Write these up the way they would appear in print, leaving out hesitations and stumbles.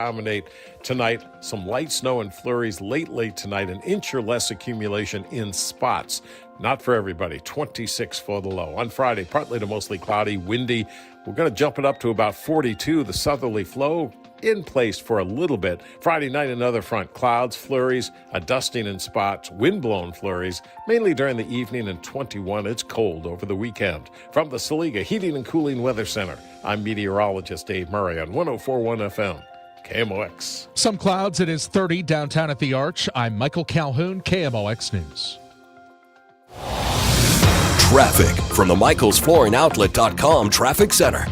Dominate tonight. Some light snow and flurries late tonight. An inch or less accumulation in spots. Not for everybody. 26 for the low. On Friday, partly to mostly cloudy, windy. We're going to jump it up to about 42. The southerly flow in place for a little bit. Friday night, another front. Clouds, flurries, a dusting in spots, wind-blown flurries, mainly during the evening, and 21. It's cold over the weekend. From the Saliga Heating and Cooling Weather Center, I'm meteorologist Dave Murray on 104.1 FM. KMOX. Some clouds. It is 30 downtown at the Arch. I'm Michael Calhoun, KMOX News. Traffic from the MichaelsFlooringOutlet.com Traffic Center.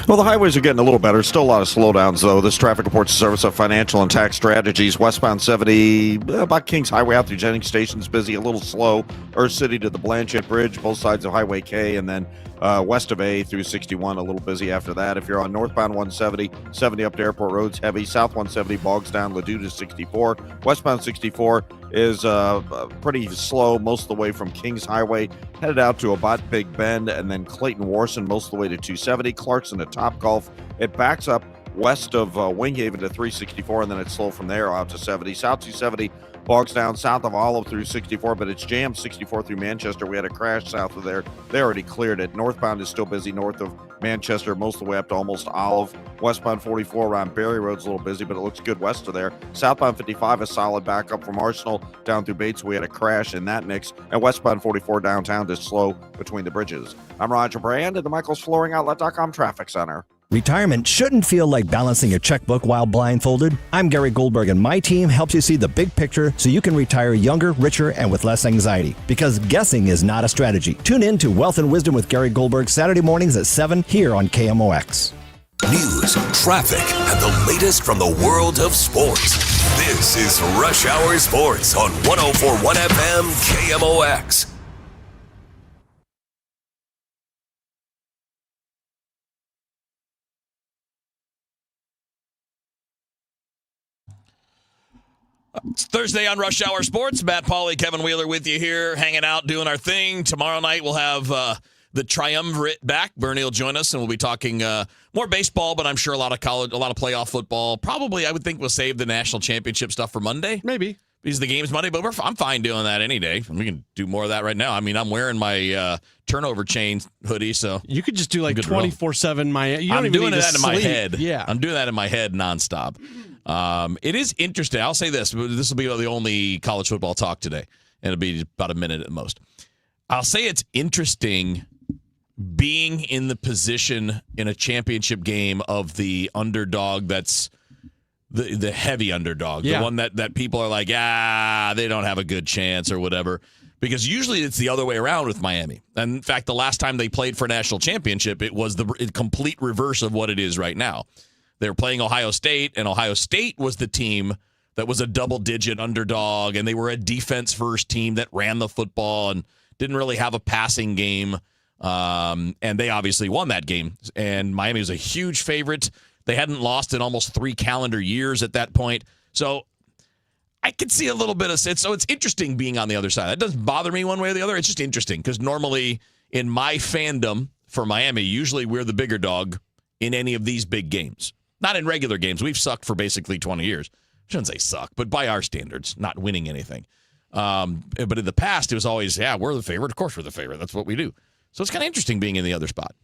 Well, the highways are getting a little better. Still a lot of slowdowns, though. This traffic reports the Service of Financial and Tax Strategies. Westbound 70, about Kings Highway out through Jennings Station is busy, a little slow. Earth City to the Blanchette Bridge, both sides of Highway K, and then west of A through 61, a little busy after that. If you're on northbound 170, 70 up to Airport Road's heavy. South 170 bogs down, Ladue to 64. Westbound 64 is pretty slow most of the way from Kings Highway, headed out to about Big Bend, and then Clayton-Warson most of the way to 270. Clarkson to Topgolf. It backs up west of Winghaven to 364, and then it's slow from there out to 70. South 270 bogs down south of Olive through 64, but it's jammed 64 through Manchester. We had a crash south of there. They already cleared it. Northbound is still busy north of Manchester, most of the way up to almost Olive. Westbound 44 around Berry Road's a little busy, but it looks good west of there. Southbound 55 is solid backup from Arsenal down through Bates. We had a crash in that mix. And westbound 44 downtown is slow between the bridges. I'm Roger Brand at the MichaelsFlooringOutlet.com Traffic Center. Retirement shouldn't feel like balancing a checkbook while blindfolded. I'm Gary Goldberg, and my team helps you see the big picture so you can retire younger, richer, and with less anxiety. Because guessing is not a strategy. Tune in to Wealth and Wisdom with Gary Goldberg Saturday mornings at 7 here on KMOX. News, traffic, and the latest from the world of sports. This is Rush Hour Sports on 104.1 FM KMOX. It's Thursday on Rush Hour Sports. Matt Pauley, Kevin Wheeler with you here, hanging out, doing our thing. Tomorrow night we'll have the Triumvirate back. Bernie will join us, and we'll be talking more baseball, but I'm sure a lot of college, a lot of playoff football. Probably, I would think we'll save the national championship stuff for Monday. Maybe. Because the game's Monday, but I'm fine doing that any day. We can do more of that right now. I mean, I'm wearing my turnover chain hoodie, so you could just do like 24/7. I'm doing that in my head. Yeah, I'm doing that in my head nonstop. It is interesting. I'll say this. This will be the only college football talk today, and it'll be about a minute at most. I'll say it's interesting being in the position in a championship game of the underdog that's the heavy underdog, the one that people are like, they don't have a good chance or whatever. Because usually it's the other way around with Miami. And in fact, the last time they played for a national championship, it was the complete reverse of what it is right now. They were playing Ohio State, and Ohio State was the team that was a double-digit underdog, and they were a defense-first team that ran the football and didn't really have a passing game. And they obviously won that game. And Miami was a huge favorite. They hadn't lost in almost 3 calendar years at that point. So I could see a little bit of it. So it's interesting being on the other side. That doesn't bother me one way or the other. It's just interesting because normally in my fandom for Miami, usually we're the bigger dog in any of these big games. Not in regular games. We've sucked for basically 20 years. I shouldn't say suck, but by our standards, not winning anything. But in the past, it was always, we're the favorite. Of course we're the favorite. That's what we do. So it's kind of interesting being in the other spot.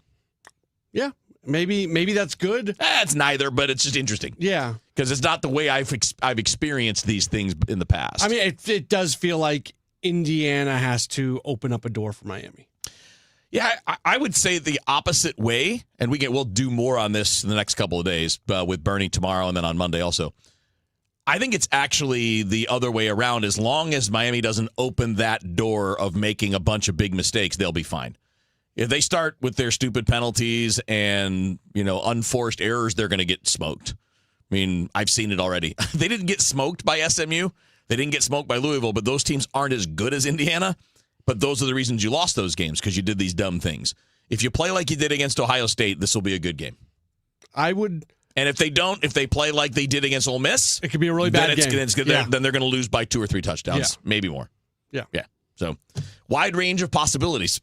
Yeah. Maybe that's good. It's neither, but it's just interesting. Yeah. Because it's not the way I've experienced these things in the past. I mean, it does feel like Indiana has to open up a door for Miami. Yeah, I would say the opposite way, and we'll do more on this in the next couple of days with Bernie tomorrow and then on Monday also. I think it's actually the other way around. As long as Miami doesn't open that door of making a bunch of big mistakes, they'll be fine. If they start with their stupid penalties and, unforced errors, they're going to get smoked. I mean, I've seen it already. They didn't get smoked by SMU. They didn't get smoked by Louisville, but those teams aren't as good as Indiana. But those are the reasons you lost those games, because you did these dumb things. If you play like you did against Ohio State, this will be a good game. I would. And if they play like they did against Ole Miss, it could be a really bad game. Then they're going to lose by 2 or 3 touchdowns, maybe more. Yeah. So, wide range of possibilities.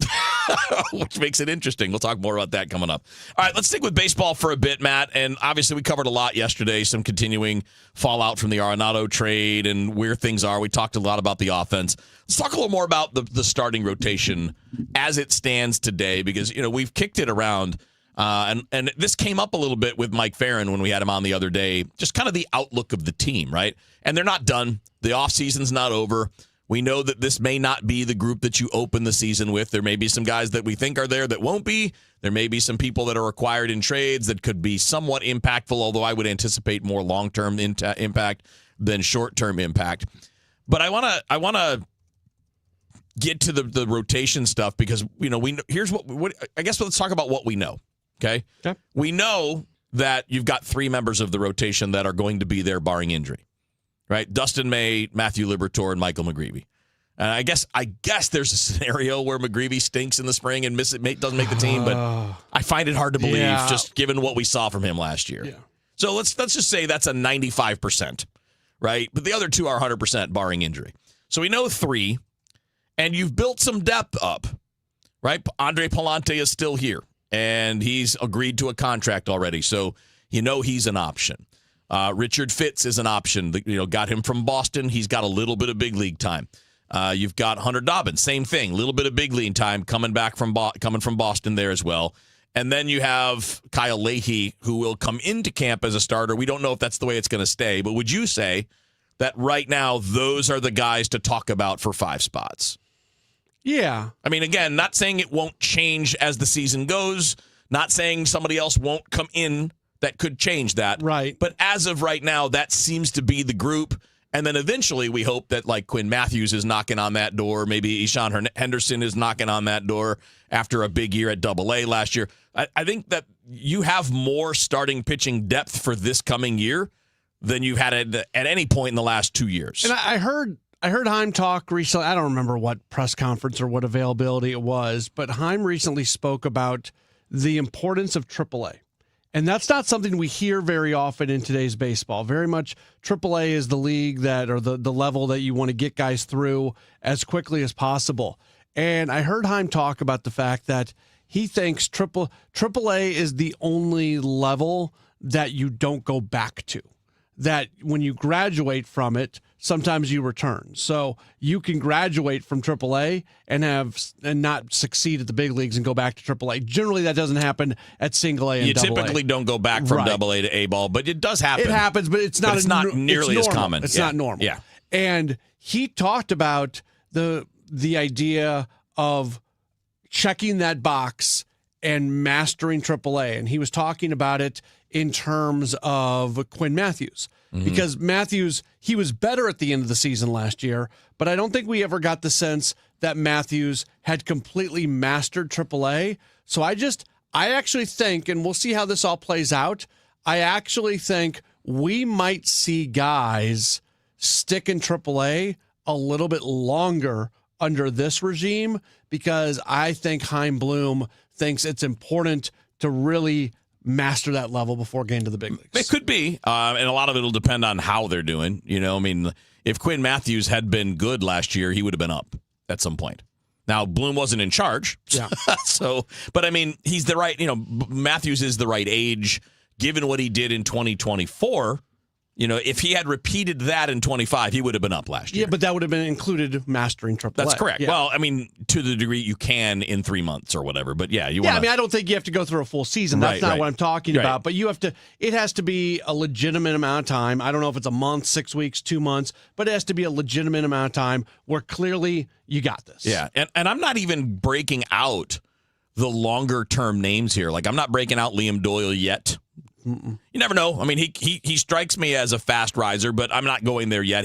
which makes it interesting. We'll talk more about that coming up. All right, let's stick with baseball for a bit, Matt. And obviously, we covered a lot yesterday, some continuing fallout from the Arenado trade and where things are. We talked a lot about the offense. Let's talk a little more about the starting rotation as it stands today, because we've kicked it around. And this came up a little bit with Mike Farron when we had him on the other day, just kind of the outlook of the team, right? And they're not done. The offseason's not over. We know that this may not be the group that you open the season with. There may be some guys that we think are there that won't be. There may be some people that are acquired in trades that could be somewhat impactful, although I would anticipate more long-term impact than short-term impact. But I want to get to the rotation stuff because, here's what I guess let's talk about what we know. Okay? We know that you've got 3 members of the rotation that are going to be there barring injury, right? Dustin May, Matthew Liberatore, and Michael McGreevy. And I guess there's a scenario where McGreevy stinks in the spring and doesn't make the team, but I find it hard to believe just given what we saw from him last year. Yeah. So let's just say that's a 95%, right? But the other 2 are 100% barring injury. So we know 3, and you've built some depth up, right? Andre Palante is still here. And he's agreed to a contract already, so he's an option. Richard Fitz is an option. Got him from Boston. He's got a little bit of big league time. You've got Hunter Dobbins, same thing, a little bit of big league time coming from Boston there as well. And then you have Kyle Leahy, who will come into camp as a starter. We don't know if that's the way it's going to stay, but would you say that right now those are the guys to talk about for 5 spots? Yeah. I mean, again, not saying it won't change as the season goes, not saying somebody else won't come in that could change that. Right. But as of right now, that seems to be the group. And then eventually we hope that like Quinn Matthews is knocking on that door. Maybe Ishan Henderson is knocking on that door after a big year at AA last year. I think that you have more starting pitching depth for this coming year than you've had at any point in the last 2 years. And I heard Heim talk recently. I don't remember what press conference or what availability it was, but Heim recently spoke about the importance of AAA. And that's not something we hear very often in today's baseball. Very much AAA is the league or the level that you want to get guys through as quickly as possible. And I heard Heim talk about the fact that he thinks AAA is the only level that you don't go back to. That when you graduate from it, sometimes you return. So you can graduate from AAA and not succeed at the big leagues and go back to AAA. Generally, that doesn't happen at single A and AA. You typically don't go back from AA to A ball, but it does happen. It happens, but it's not nearly as common. It's not normal. Yeah. And he talked about the idea of checking that box and mastering AAA. And he was talking about it in terms of Quinn Matthews. Because Matthews, he was better at the end of the season last year, but I don't think we ever got the sense that Matthews had completely mastered AAA. So I actually think, and we'll see how this all plays out, I actually think we might see guys stick in AAA a little bit longer under this regime, because I think Chaim Bloom thinks it's important to really master that level before getting to the big leagues. It could be, and a lot of it will depend on how they're doing. If Quinn Matthews had been good last year, he would have been up at some point. Now, Bloom wasn't in charge, but he's the right. Matthews is the right age, given what he did in 2024. If he had repeated that in 25, he would have been up last year. Yeah, but that would have been included mastering AAA. That's correct. Yeah. Well, to the degree you can in 3 months or whatever. But yeah, I don't think you have to go through a full season. That's not what I'm talking about. But it has to be a legitimate amount of time. I don't know if it's a month, 6 weeks, 2 months, but it has to be a legitimate amount of time where clearly you got this. Yeah, and I'm not even breaking out the longer term names here. Like, I'm not breaking out Liam Doyle yet. You never know. He strikes me as a fast riser, but I'm not going there yet.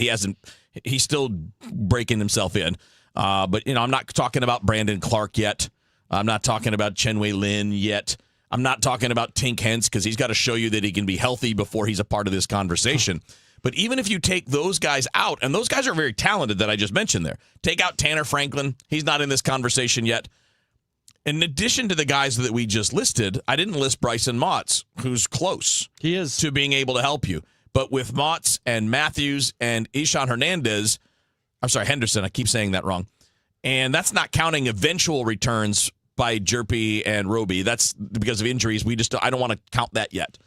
He's still breaking himself in. But I'm not talking about Brandon Clark yet. I'm not talking about Chen-Wei Lin yet. I'm not talking about Tink Hence, because he's got to show you that he can be healthy before he's a part of this conversation. But even if you take those guys out, and those guys are very talented that I just mentioned there, take out Tanner Franklin. He's not in this conversation yet. In addition to the guys that we just listed, I didn't list Bryson Motts, who's close. He is. To being able to help you. But with Motts and Matthews and Ishan Henderson, I keep saying that wrong. And that's not counting eventual returns by Jerpy and Roby. That's because of injuries. I don't want to count that yet.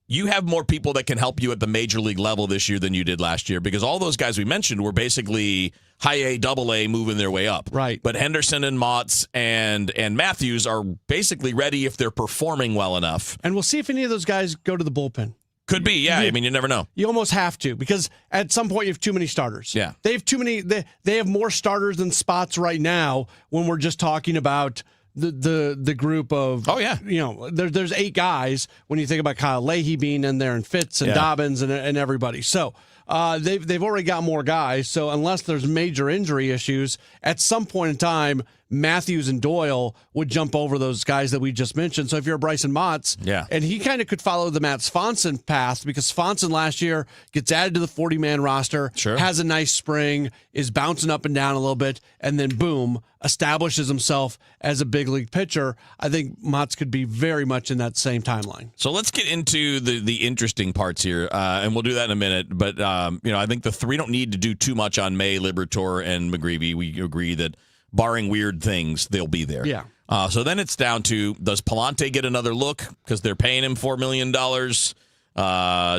You have more people that can help you at the major league level this year than you did last year, because all those guys we mentioned were basically high A, double A, moving their way up. Right. But Henderson and Motts and Matthews are basically ready if they're performing well enough. And we'll see if any of those guys go to the bullpen. Could be, yeah. I mean, you never know. You almost have to, because at some point you have too many starters. Yeah. They have too many. They have more starters than spots right now when we're just talking about the group of, there's 8 guys when you think about Kyle Leahy being in there and Fitz and Dobbins and everybody. So they've already got more guys. So unless there's major injury issues, at some point in time, Matthews and Doyle would jump over those guys that we just mentioned. So if you're a Bryson Motts, and he kind of could follow the Matt Swanson path, because Swanson last year gets added to the 40-man roster, has a nice spring, is bouncing up and down a little bit, and then boom, establishes himself as a big league pitcher. I think Motts could be very much in that same timeline. So let's get into the interesting parts here, and we'll do that in a minute. But I think the 3 don't need to do too much on May, Liberatore, and McGreevy. We agree that barring weird things, they'll be there. Yeah. So then it's down to, does Palante get another look because they're paying him $4 million?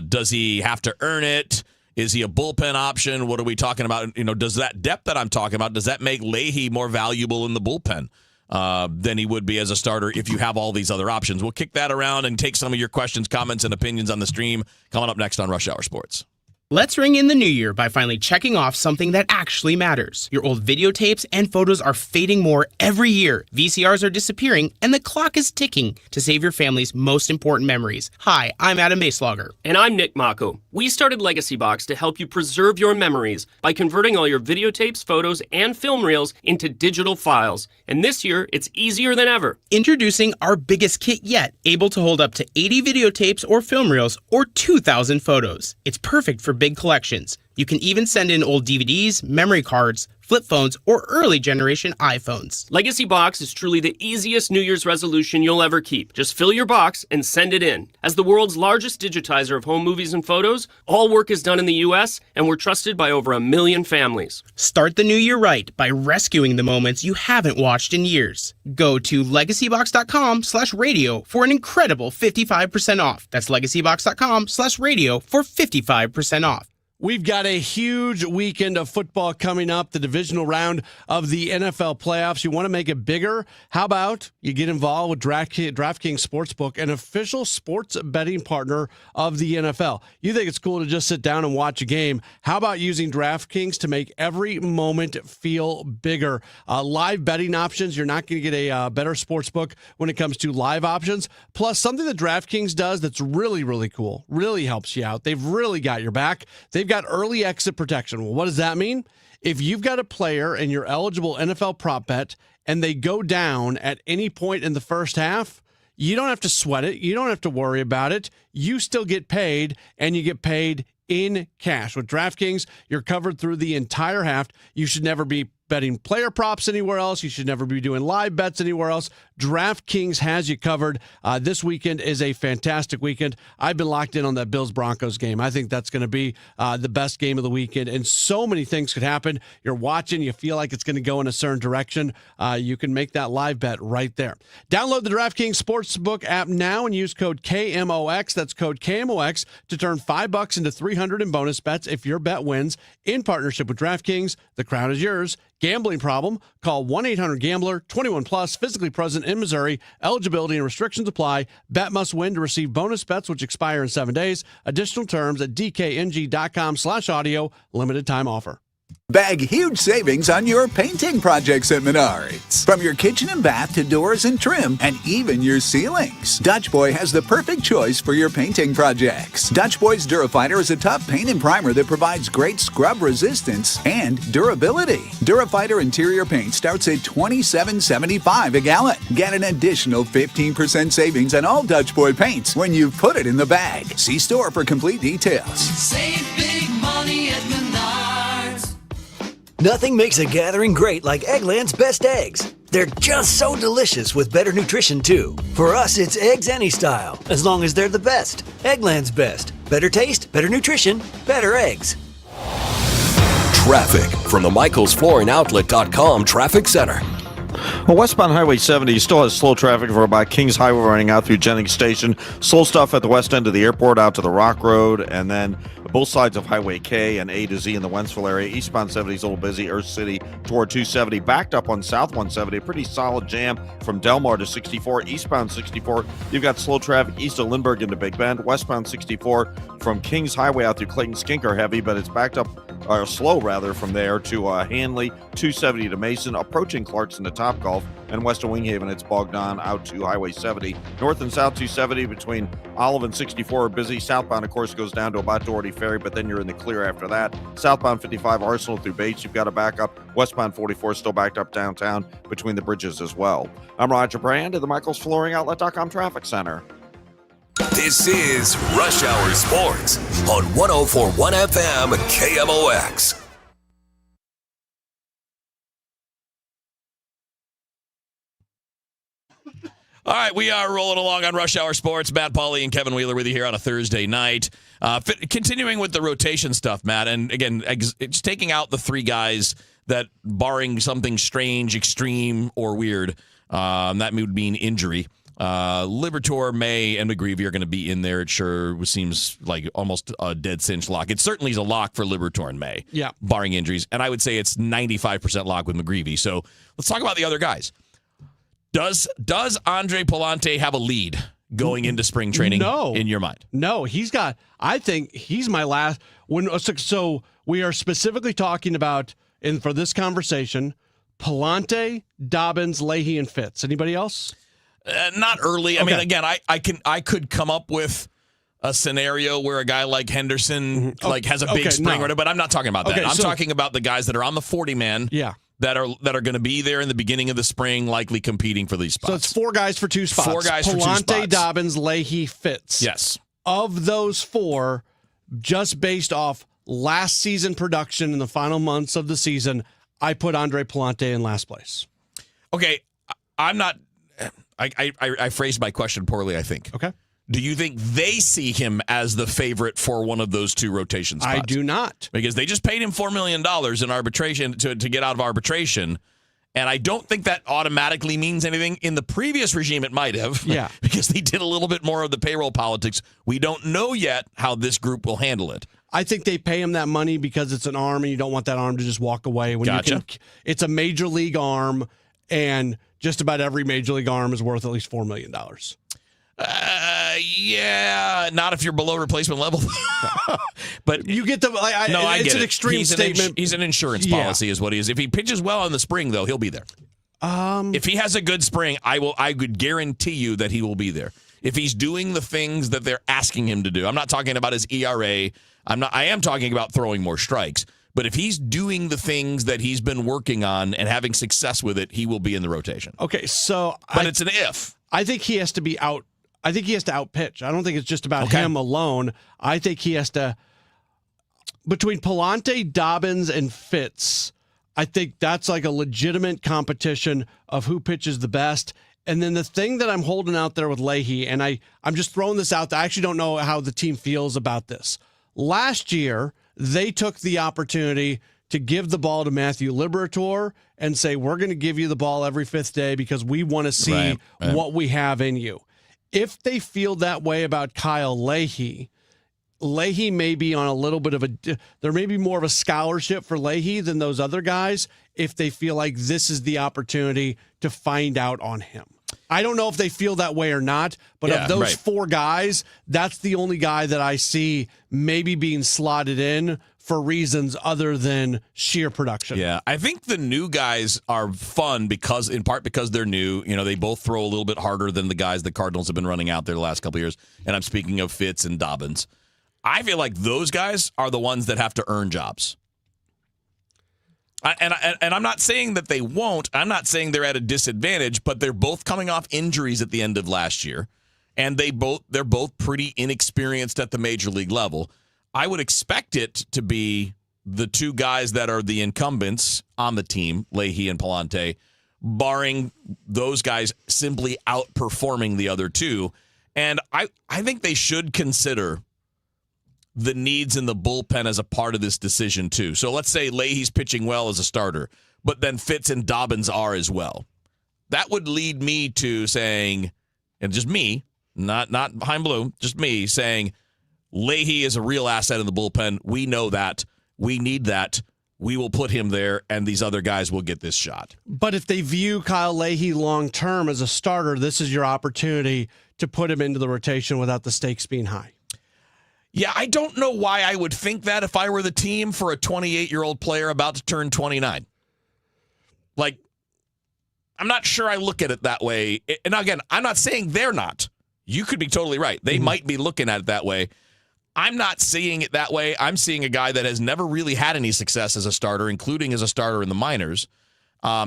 Does he have to earn it? Is he a bullpen option? What are we talking about? Does that depth that I'm talking about, does that make Leahy more valuable in the bullpen than he would be as a starter if you have all these other options? We'll kick that around and take some of your questions, comments, and opinions on the stream coming up next on Rush Hour Sports. Let's ring in the new year by finally checking off something that actually matters. Your old videotapes and photos are fading more every year. VCRs are disappearing, and the clock is ticking to save your family's most important memories. Hi, I'm Adam Baselogger. And I'm Nick Mako. We started Legacy Box to help you preserve your memories by converting all your videotapes, photos, and film reels into digital files. And this year, it's easier than ever. Introducing our biggest kit yet, able to hold up to 80 videotapes or film reels or 2,000 photos. It's perfect for big collections. You can even send in old DVDs, memory cards, flip phones, or early generation iPhones. Legacy Box is truly the easiest New Year's resolution you'll ever keep. Just fill your box and send it in. As the world's largest digitizer of home movies and photos, all work is done in the U.S., and we're trusted by over 1 million families. Start the new year right by rescuing the moments you haven't watched in years. Go to legacybox.com/radio for an incredible 55% off. That's legacybox.com/radio for 55% off. We've got a huge weekend of football coming up, the divisional round of the NFL playoffs. You want to make it bigger? How about you get involved with DraftKings Sportsbook, an official sports betting partner of the NFL? You think it's cool to just sit down and watch a game? How about using DraftKings to make every moment feel bigger? Live betting options. You're not going to get a better sportsbook when it comes to live options. Plus, something that DraftKings does that's really, really cool, really helps you out. They've really got your back. They've got early exit protection. Well, what does that mean? If you've got a player and you're eligible NFL prop bet and they go down at any point in the first half, you don't have to sweat it. You don't have to worry about it. You still get paid, and you get paid in cash. With DraftKings, you're covered through the entire half. You should never be betting player props anywhere else. You should never be doing live bets anywhere else. DraftKings has you covered. This weekend is a fantastic weekend. I've been locked in on that Bills-Broncos game. I think that's going to be the best game of the weekend, and so many things could happen. You're watching, you feel like it's going to go in a certain direction. You can make that live bet right there. Download the DraftKings Sportsbook app now and use code KMOX. That's code KMOX to turn $5 into $300 in bonus bets if your bet wins. In partnership with DraftKings, the crown is yours. Gambling problem? Call 1-800-GAMBLER. 21 plus. Physically present in Missouri. Eligibility and restrictions apply. Bet must win to receive bonus bets which expire in 7 days. Additional terms at dkng.com/audio. Limited time offer. Bag huge savings on your painting projects at Menards. From your kitchen and bath to doors and trim, and even your ceilings. Dutch Boy has the perfect choice for your painting projects. Dutch Boy's Durafighter is a tough paint and primer that provides great scrub resistance and durability. Durafighter interior paint starts at $27.75 a gallon. Get an additional 15% savings on all Dutch Boy paints when you put it in the bag. See store for complete details. Save big money at Menards. Nothing makes a gathering great like Eggland's Best Eggs. They're just so delicious with better nutrition, too. For us, it's eggs any style, as long as they're the best. Eggland's Best. Better taste, better nutrition, better eggs. Traffic from the MichaelsFlooringOutlet.com Traffic Center. Well, westbound Highway 70 still has slow traffic for about Kings Highway running out through Jennings Station. Slow stuff at the west end of the airport out to the Rock Road, and then both sides of Highway K and A to Z in the Wentzville area. Eastbound 70 is a little busy. Earth City toward 270. Backed up on South 170. A pretty solid jam from Delmar to 64. Eastbound 64, you've got slow traffic east of Lindbergh into Big Bend. Westbound 64 from Kings Highway out through Clayton Skinker heavy, but it's backed up, or slow rather, from there to Hanley, 270 to Mason, approaching Clarkson to Topgolf, and west of Winghaven, it's bogged on out to Highway 70. North and south 270 between Olive and 64 are busy. Southbound, of course, goes down to about Doherty Ferry, but then you're in the clear after that. Southbound 55 Arsenal through Bates, you've got a backup. Westbound 44 still backed up downtown between the bridges as well. I'm Roger Brand at the Michaels Flooring Outlet.com Traffic Center. This is Rush Hour Sports on 104.1 FM KMOX. All right, we are rolling along on Rush Hour Sports. Matt Pauley and Kevin Wheeler with you here on a Thursday night. Continuing with the rotation stuff, Matt, and again, just taking out the three guys that, barring something strange, extreme, or weird, that would mean injury. Liberatore, May, and McGreevy are going to be in there. It sure seems like almost a dead cinch lock. It certainly is a lock for Liberatore and May, barring injuries. And I would say it's 95% lock with McGreevy. So let's talk about the other guys. Does Andre Palante have a lead going into spring training in your mind? No, I think he's my last. So we are specifically talking about, for this conversation, Palante, Dobbins, Leahy, and Fitz. Anybody else? Not early. I mean, again, I could come up with a scenario where a guy like Henderson has a big spring, but I'm not talking about that. I'm talking about the guys that are on the 40-man. Yeah. That are going to be there in the beginning of the spring, likely competing for these spots. So it's four guys for two spots. Four guys for two spots. Palante, Dobbins, Leahy, Fitz. Yes. Of those four, just based off last season production in the final months of the season, I put Andre Palante in last place. Okay, I'm not. I phrased my question poorly, I think. Okay. Do you think they see him as the favorite for one of those two rotation spots? I do not. Because they just paid him $4 million in arbitration to get out of arbitration. And I don't think that automatically means anything. In the previous regime, it might have. Yeah. Because they did a little bit more of the payroll politics. We don't know yet how this group will handle it. I think they pay him that money because it's an arm and you don't want that arm to just walk away. Gotcha. It's a major league arm, and just about every major league arm is worth at least $4 million. Yeah, not if you're below replacement level. But you get the. I get an extreme statement. He's an insurance policy, is what he is. If he pitches well in the spring, though, he'll be there. If he has a good spring, I would guarantee you that he will be there. If he's doing the things that they're asking him to do, I'm not talking about his ERA. I am talking about throwing more strikes. But if he's doing the things that he's been working on and having success with it, he will be in the rotation. Okay, so it's an if. I think he has to be out. I think he has to outpitch. I don't think it's just about him alone. I think he has to, between Palante, Dobbins, and Fitz, I think that's like a legitimate competition of who pitches the best. And then the thing that I'm holding out there with Leahy, and I'm just throwing this out there. I actually don't know how the team feels about this. Last year, they took the opportunity to give the ball to Matthew Liberatore and say, we're going to give you the ball every fifth day because we want to see what we have in you. If they feel that way about Kyle Leahy may be on a little bit of there may be more of a scholarship for Leahy than those other guys if they feel like this is the opportunity to find out on him. I don't know if they feel that way or not, but of those four guys, that's the only guy that I see maybe being slotted in for reasons other than sheer production. Yeah, I think the new guys are fun in part because they're new. You know, they both throw a little bit harder than the guys the Cardinals have been running out there the last couple of years. And I'm speaking of Fitz and Dobbins. I feel like those guys are the ones that have to earn jobs. And I'm not saying that they won't. I'm not saying they're at a disadvantage, but they're both coming off injuries at the end of last year, and they're both pretty inexperienced at the major league level. I would expect it to be the two guys that are the incumbents on the team, Leahy and Palante, barring those guys simply outperforming the other two. And I think they should consider the needs in the bullpen as a part of this decision too. So let's say Leahy's pitching well as a starter, but then Fitz and Dobbins are as well. that would lead me to saying, and just me, not Chaim Bloom, just me saying, Leahy is a real asset in the bullpen. We know that. We need that. We will put him there, and these other guys will get this shot. But if they view Kyle Leahy long-term as a starter, this is your opportunity to put him into the rotation without the stakes being high. Yeah, I don't know why I would think that if I were the team for a 28-year-old player about to turn 29. Like, I'm not sure I look at it that way. And again, I'm not saying they're not. You could be totally right. They might be looking at it that way. I'm not seeing it that way. I'm seeing a guy that has never really had any success as a starter, including as a starter in the minors.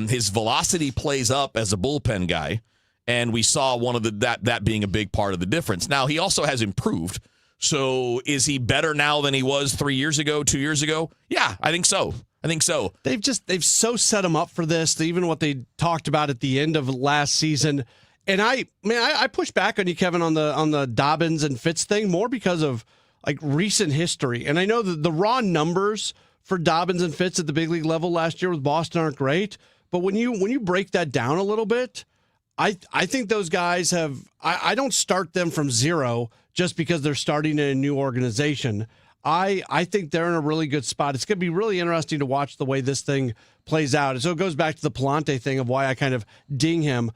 His velocity plays up as a bullpen guy, and we saw one of that being a big part of the difference. Now, he also has improved. So is he better now than he was 3 years ago, 2 years ago? Yeah, I think so. They've so set him up for this, even what they talked about at the end of last season. And I push back on you, Kevin, on the Dobbins and Fitz thing more because of like recent history. And I know that the raw numbers for Dobbins and Fitz at the big league level last year with Boston aren't great. But when you break that down a little bit, I think those guys have I don't start them from zero just because they're starting in a new organization. I think they're in a really good spot. It's going to be really interesting to watch the way this thing plays out. And so it goes back to the Palante thing of why I kind of ding him.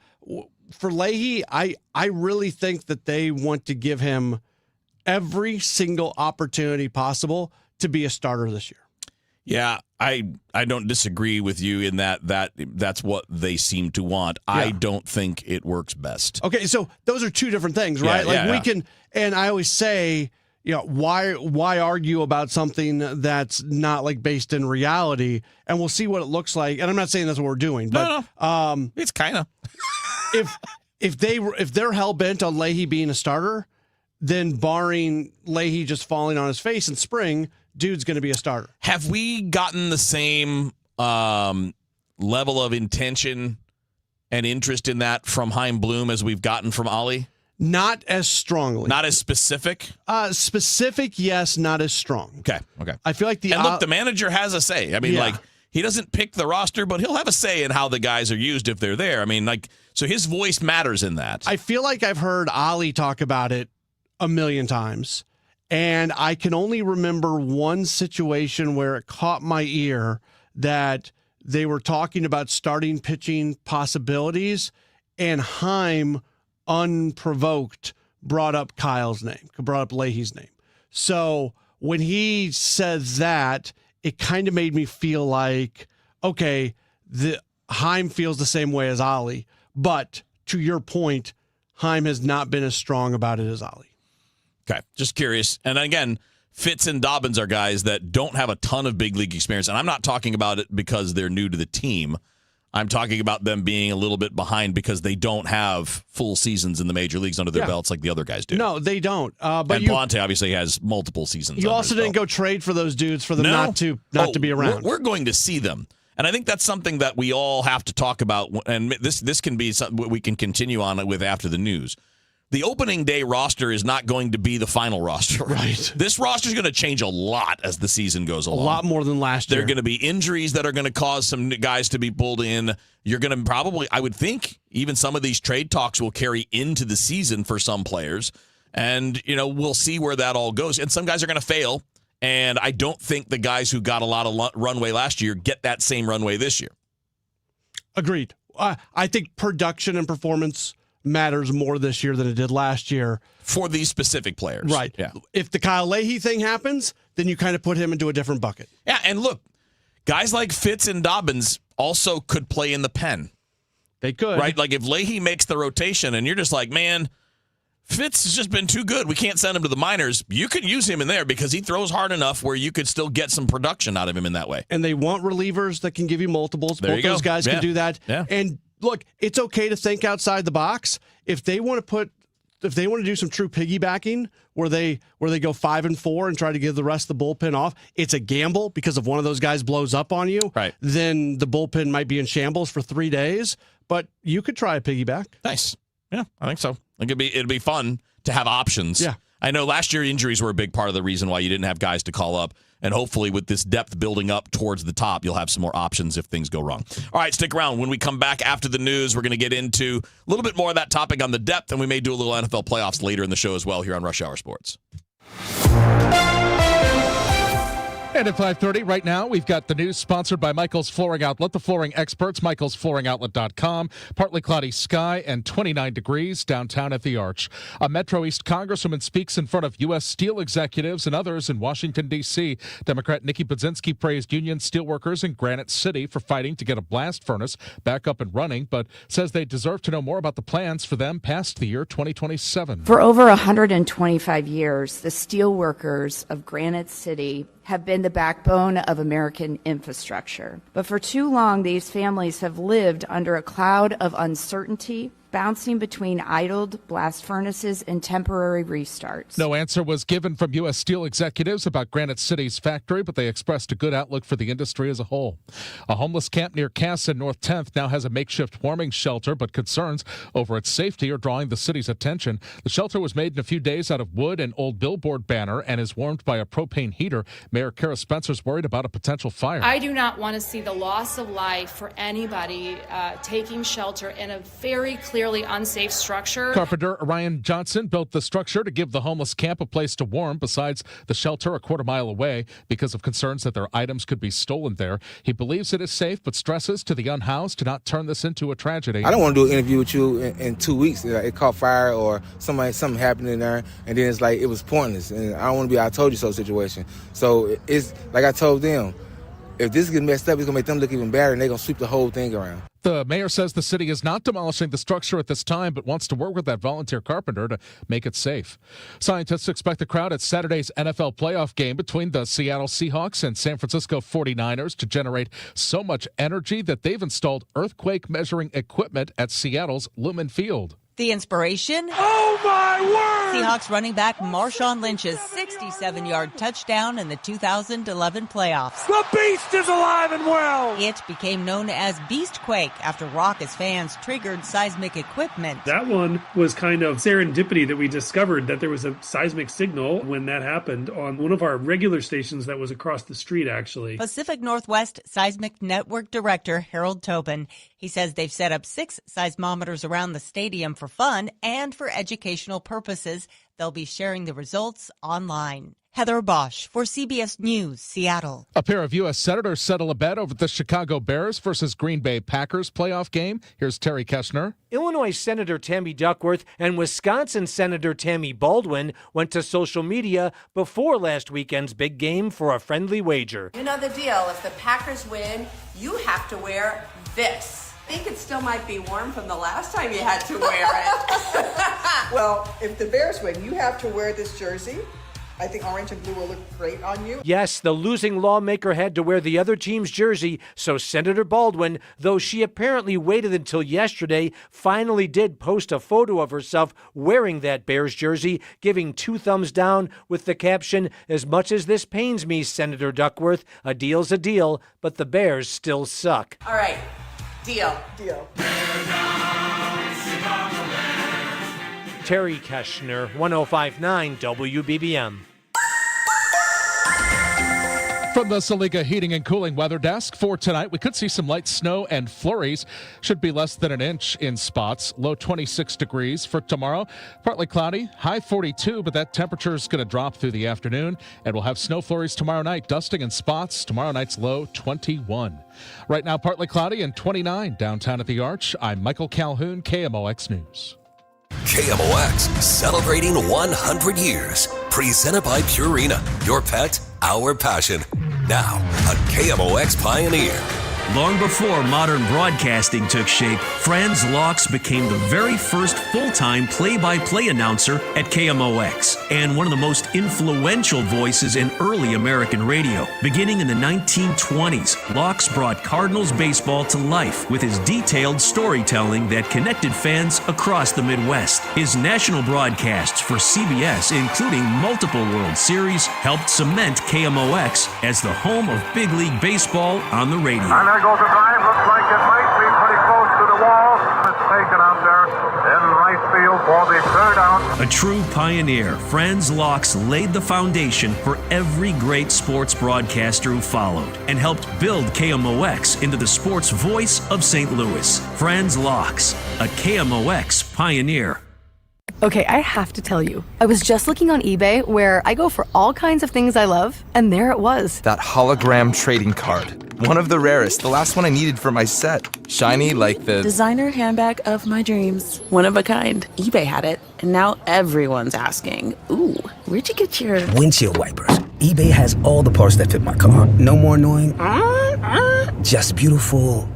For Leahy, I really think that they want to give him every single opportunity possible to be a starter this year. Yeah, I don't disagree with you in that's what they seem to want. Yeah. I don't think it works best. Okay, so those are two different things, right? We can, and I always say, why argue about something that's not like based in reality? And we'll see what it looks like. And I'm not saying that's what we're doing, but no. It's kind of if they're hell bent on Leahy being a starter, then barring Leahy just falling on his face in spring, dude's going to be a starter. Have we gotten the same level of intention and interest in that from Chaim Bloom as we've gotten from Ollie? Not as strongly. Not as specific? Specific, yes, not as strong. Okay. I feel like the manager has a say. I mean, he doesn't pick the roster, but he'll have a say in how the guys are used if they're there. I mean, so his voice matters in that. I feel like I've heard Ollie talk about it a million times, and I can only remember one situation where it caught my ear that they were talking about starting pitching possibilities, and Chaim, unprovoked, brought up Leahy's name. So when he says that, it kind of made me feel like, okay, Chaim feels the same way as Ollie, but to your point, Chaim has not been as strong about it as Ollie. Okay, just curious. And again, Fitz and Dobbins are guys that don't have a ton of big league experience. And I'm not talking about it because they're new to the team. I'm talking about them being a little bit behind because they don't have full seasons in the major leagues under their belts like the other guys do. No, they don't. But Palante obviously has multiple seasons. You also didn't go trade for those dudes for them not to be around. We're going to see them. And I think that's something that we all have to talk about. And this can be something we can continue on with after the news. The opening day roster is not going to be the final roster. Right. This roster is going to change a lot as the season goes along. A lot more than last year. There are going to be injuries that are going to cause some guys to be pulled in. You're going to probably, I would think, even some of these trade talks will carry into the season for some players. And, we'll see where that all goes. And some guys are going to fail. And I don't think the guys who got a lot of runway last year get that same runway this year. Agreed. I think production and performance matters more this year than it did last year. For these specific players. Right. Yeah. If the Kyle Leahy thing happens, then you kind of put him into a different bucket. Yeah, and look, guys like Fitz and Dobbins also could play in the pen. They could. Right? Like if Leahy makes the rotation and you're just like, man, Fitz has just been too good. We can't send him to the minors. You could use him in there because he throws hard enough where you could still get some production out of him in that way. And they want relievers that can give you multiples. There Both those guys can do that. Yeah. And look, it's okay to think outside the box. If they want to do some true piggybacking where they go 5-4 and try to give the rest of the bullpen off, it's a gamble because if one of those guys blows up on you, right, then the bullpen might be in shambles for 3 days. But you could try a piggyback. Nice. Yeah, I think so. It'd be fun to have options. Yeah. I know last year injuries were a big part of the reason why you didn't have guys to call up. And hopefully with this depth building up towards the top, you'll have some more options if things go wrong. All right, stick around. When we come back after the news, we're going to get into a little bit more of that topic on the depth, and we may do a little NFL playoffs later in the show as well here on Rush Hour Sports. And at 5:30 right now, we've got the news sponsored by Michael's Flooring Outlet, the flooring experts, michaelsflooringoutlet.com. Partly cloudy sky and 29 degrees downtown at the Arch. A Metro East congresswoman speaks in front of U.S. steel executives and others in Washington, D.C. Democrat Nikki Budzinski praised union steelworkers in Granite City for fighting to get a blast furnace back up and running, but says they deserve to know more about the plans for them past the year 2027. For over 125 years, the steelworkers of Granite City have been the backbone of American infrastructure. But for too long, these families have lived under a cloud of uncertainty, bouncing between idled blast furnaces and temporary restarts. No answer was given from U.S. Steel executives about Granite City's factory, but they expressed a good outlook for the industry as a whole. A homeless camp near Cass in North 10th now has a makeshift warming shelter, but concerns over its safety are drawing the city's attention. The shelter was made in a few days out of wood and old billboard banner and is warmed by a propane heater. Mayor Kara Spencer's worried about a potential fire. I do not want to see the loss of life for anybody taking shelter in a very clearly unsafe structure. Carpenter Ryan Johnson built the structure to give the homeless camp a place to warm besides the shelter a quarter-mile away because of concerns that their items could be stolen there. He believes it is safe, but stresses to the unhoused to not turn this into a tragedy. I don't want to do an interview with you in 2 weeks. It caught fire or something happened in there, and then it's like it was pointless. And I don't want to be a I told you so situation. So it's like I told them, if this gets messed up, it's going to make them look even better, and they're going to sweep the whole thing around. The mayor says the city is not demolishing the structure at this time, but wants to work with that volunteer carpenter to make it safe. Scientists expect the crowd at Saturday's NFL playoff game between the Seattle Seahawks and San Francisco 49ers to generate so much energy that they've installed earthquake measuring equipment at Seattle's Lumen Field. The inspiration? Oh, my word! Seahawks running back Marshawn Lynch's 67-yard touchdown in the 2011 playoffs. The Beast is alive and well! It became known as Beastquake after raucous fans triggered seismic equipment. That one was kind of serendipity that we discovered that there was a seismic signal when that happened on one of our regular stations that was across the street, actually. Pacific Northwest Seismic Network Director Harold Tobin. He says they've set up 6 seismometers around the stadium for fun and for educational purposes. They'll be sharing the results online. Heather Bosch for CBS News, Seattle. A pair of U.S. senators settle a bet over the Chicago Bears versus Green Bay Packers playoff game. Here's Terry Keshner. Illinois Senator Tammy Duckworth and Wisconsin Senator Tammy Baldwin went to social media before last weekend's big game for a friendly wager. You know the deal. If the Packers win, you have to wear this. I think it still might be warm from the last time you had to wear it. Well, if the Bears win, you have to wear this jersey. I think orange and blue will look great on you. Yes, the losing lawmaker had to wear the other team's jersey, so Senator Baldwin, though she apparently waited until yesterday, finally did post a photo of herself wearing that Bears jersey, giving 2 thumbs down with the caption, "As much as this pains me, Senator Duckworth, a deal's a deal, but the Bears still suck." All right, deal. Terry Keshner, 105.9 WBBM. From the Saliga Heating and Cooling Weather Desk for tonight, we could see some light snow and flurries. Should be less than an inch in spots. Low 26 degrees for tomorrow. Partly cloudy, high 42, but that temperature is going to drop through the afternoon. And we'll have snow flurries tomorrow night. Dusting in spots. Tomorrow night's low 21. Right now, partly cloudy and 29 downtown at the Arch. I'm Michael Calhoun, KMOX News. KMOX, celebrating 100 years. Presented by Purina, your pet, our passion. Now, a KMOX pioneer. Long before modern broadcasting took shape, Franz Laux became the very first full-time play-by-play announcer at KMOX and one of the most influential voices in early American radio. Beginning in the 1920s, Laux brought Cardinals baseball to life with his detailed storytelling that connected fans across the Midwest. His national broadcasts for CBS, including multiple World Series, helped cement KMOX as the home of big league baseball on the radio. There goes a drive. Looks like it might be pretty close to the wall. It's taken out there in right field for the third down. A true pioneer, Franz Laux laid the foundation for every great sports broadcaster who followed and helped build KMOX into the sports voice of St. Louis. Franz Laux, a KMOX pioneer. Okay, I have to tell you, I was just looking on eBay where I go for all kinds of things I love, and there it was. That hologram trading card. One of the rarest, the last one I needed for my set. Shiny like the designer handbag of my dreams. One of a kind. eBay had it, and now everyone's asking, ooh, where'd you get your windshield wipers? eBay has all the parts that fit my car. No more annoying. Just beautiful.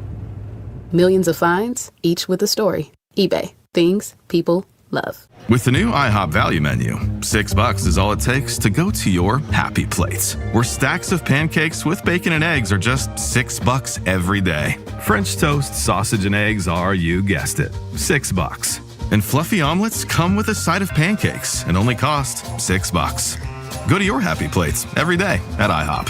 Millions of finds, each with a story. eBay. Things people love. With the new IHOP value menu, $6 is all it takes to go to your happy place, where stacks of pancakes with bacon and eggs are just $6 every day. French toast, sausage, and eggs are, you guessed it, $6. And fluffy omelets come with a side of pancakes and only cost $6. Go to your happy plates every day at IHOP.